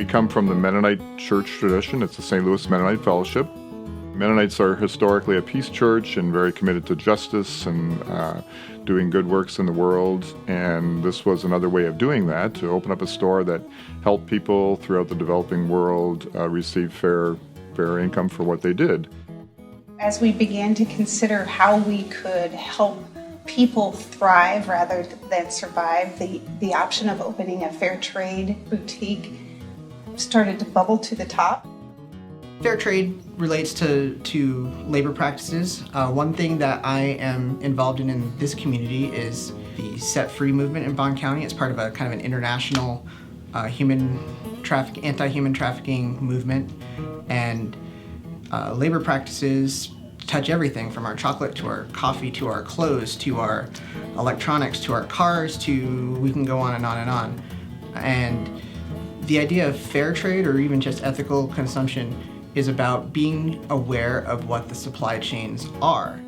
We come from the Mennonite church tradition. It's the St. Louis Mennonite Fellowship. Mennonites are historically a peace church and very committed to justice and doing good works in the world. And this was another way of doing that, to open up a store that helped people throughout the developing world receive fair income for what they did. As we began to consider how we could help people thrive rather than survive, the option of opening a fair trade boutique started to bubble to the top. Fair trade relates to labor practices. One thing that I am involved in this community is the Set Free movement in Bond County. It's part of a kind of an international anti-human trafficking movement, and labor practices touch everything from our chocolate to our coffee to our clothes to our electronics to our cars to, we can go on and on and on. And the idea of fair trade, or even just ethical consumption, is about being aware of what the supply chains are.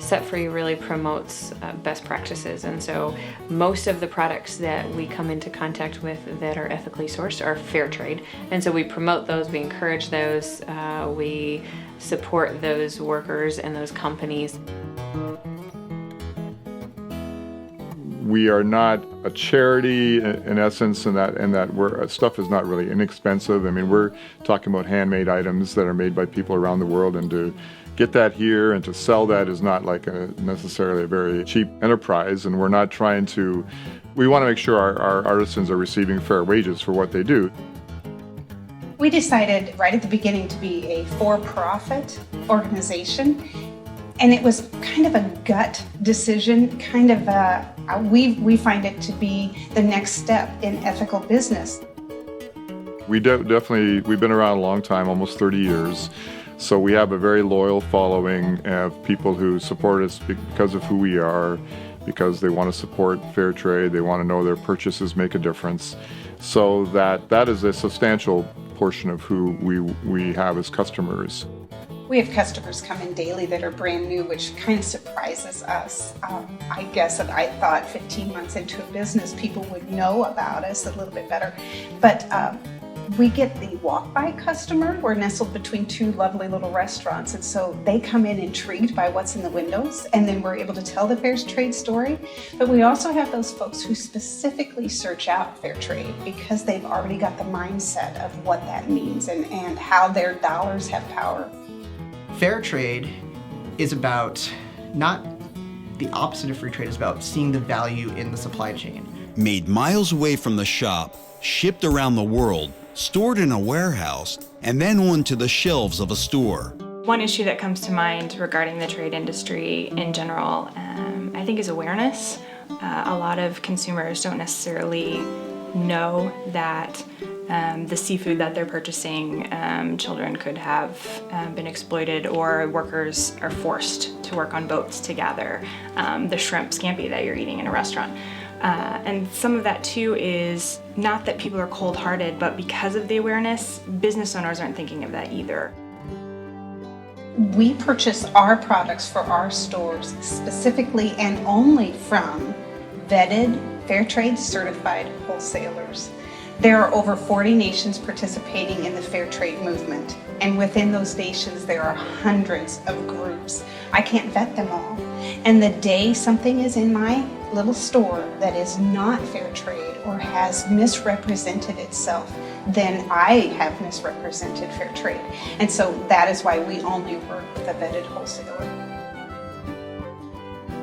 Set Free really promotes best practices, and so most of the products that we come into contact with that are ethically sourced are fair trade, and so we promote those, we encourage those, we support those workers and those companies. We are not a charity in essence, in that stuff is not really inexpensive. I mean, we're talking about handmade items that are made by people around the world, and to get that here and to sell that is not like necessarily a very cheap enterprise. And we're not trying to, we want to make sure our artisans are receiving fair wages for what they do. We decided right at the beginning to be a for-profit organization. And it was kind of a gut decision, kind of we find it to be the next step in ethical business. We've been around a long time, almost 30 years. So we have a very loyal following of people who support us because of who we are, because they want to support fair trade, they want to know their purchases make a difference. So that is a substantial portion of who we have as customers. We have customers come in daily that are brand new, which kind of surprises us. I guess that I thought 15 months into a business, people would know about us a little bit better. But we get the walk-by customer. We're nestled between two lovely little restaurants, and so they come in intrigued by what's in the windows, and then we're able to tell the fair trade story. But we also have those folks who specifically search out fair trade because they've already got the mindset of what that means and how their dollars have power. Fair trade is about not the opposite of free trade, is about seeing the value in the supply chain. Made miles away from the shop, shipped around the world, stored in a warehouse, and then onto the shelves of a store. One issue that comes to mind regarding the trade industry in general, I think, is awareness. A lot of consumers don't necessarily know that the seafood that they're purchasing, children could have been exploited, or workers are forced to work on boats to gather the shrimp scampi that you're eating in a restaurant. And some of that too is not that people are cold-hearted, but because of the awareness, business owners aren't thinking of that either. We purchase our products for our stores specifically and only from vetted, fair trade certified wholesalers. There are over 40 nations participating in the fair trade movement, and within those nations there are hundreds of groups. I can't vet them all. And the day something is in my little store that is not fair trade or has misrepresented itself, then I have misrepresented fair trade. And so that is why we only work with a vetted wholesaler.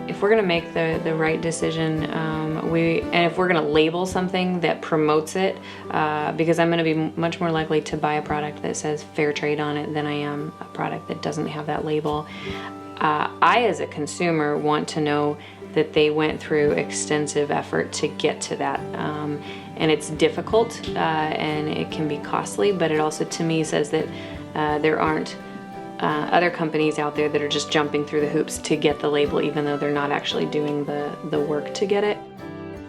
If we're going to make the right decision, and if we're going to label something that promotes it, because I'm going to be much more likely to buy a product that says fair trade on it than I am a product that doesn't have that label. I, as a consumer, want to know that they went through extensive effort to get to that. And it's difficult and it can be costly, but it also, to me, says that there aren't other companies out there that are just jumping through the hoops to get the label, even though they're not actually doing the work to get it.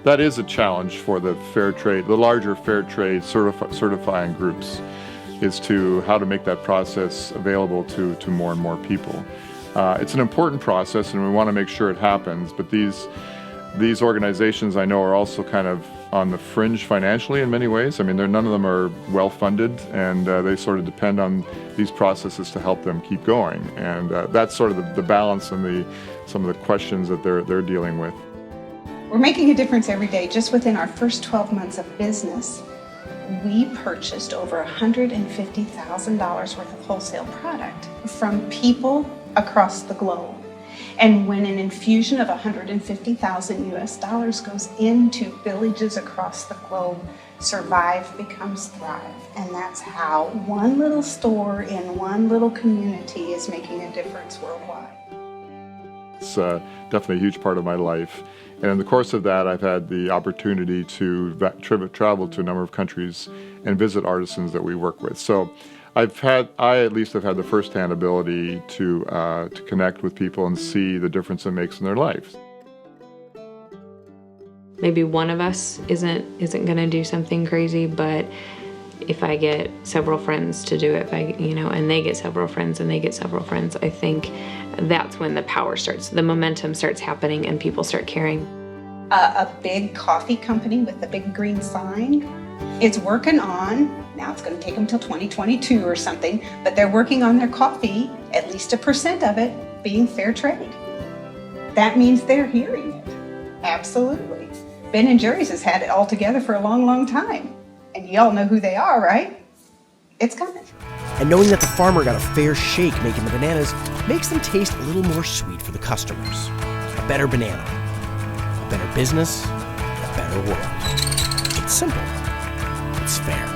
That is a challenge for the fair trade, the larger fair trade certifying groups, is to how to make that process available to more and more people. It's an important process, and we want to make sure it happens, but these organizations, I know, are also kind of on the fringe financially in many ways. I mean, none of them are well funded, and they sort of depend on these processes to help them keep going. And that's sort of the balance and some of the questions that they're dealing with. We're making a difference every day. Just within our first 12 months of business, we purchased over $150,000 worth of wholesale product from people across the globe. And when an infusion of $150,000 US dollars goes into villages across the globe, survive becomes thrive. And that's how one little store in one little community is making a difference worldwide. It's definitely a huge part of my life. And in the course of that, I've had the opportunity to travel to a number of countries and visit artisans that we work with. So I at least have had the firsthand ability to connect with people and see the difference it makes in their lives. Maybe one of us isn't going to do something crazy, but if I get several friends to do it, and they get several friends and they get several friends, I think that's when the power starts, the momentum starts happening and people start caring. A big coffee company with a big green sign is working on, now it's going to take them till 2022 or something, but they're working on their coffee, at least 1% of it, being fair trade. That means they're hearing it. Absolutely. Ben & Jerry's has had it all together for a long, long time. And y'all know who they are, right? It's coming. And knowing that the farmer got a fair shake making the bananas makes them taste a little more sweet for the customers. A better banana, a better business, a better world. It's simple. It's fair.